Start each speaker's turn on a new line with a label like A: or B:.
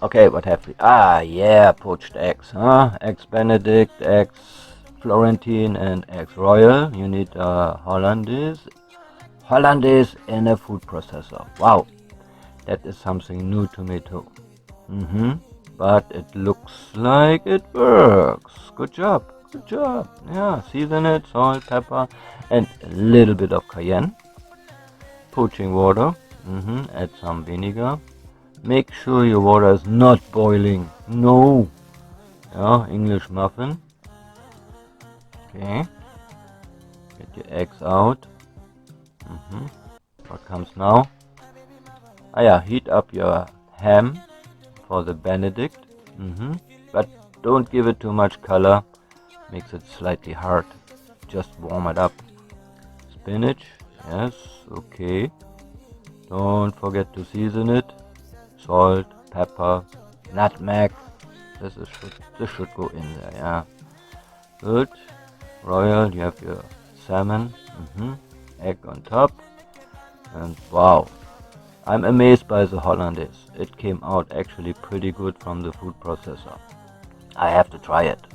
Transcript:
A: Okay, what have we? Ah, yeah, poached eggs, huh? Eggs Benedict, eggs Florentine, and eggs Royal. You need Hollandaise in a food processor. Wow, that is something new to me too. Mm-hmm. But it looks like it works. Good job. Good job. Yeah, season it, salt, pepper, and a little bit of cayenne. Poaching water. Mm-hmm. Add some vinegar. Make sure your water is not boiling. No. Yeah, English muffin. Okay. Get your eggs out. Mm-hmm. What comes now? Ah yeah, heat up your ham for the Benedict. Mm-hmm. But don't give it too much color. Makes it slightly hard. Just warm it up. Spinach. Yes. Okay. Don't forget to season it. Salt, pepper, nutmeg. This should go in there. Yeah. Good. Royal. You have your salmon. Egg on top. And wow. I'm amazed by the Hollandaise. It came out actually pretty good from the food processor. I have to try it.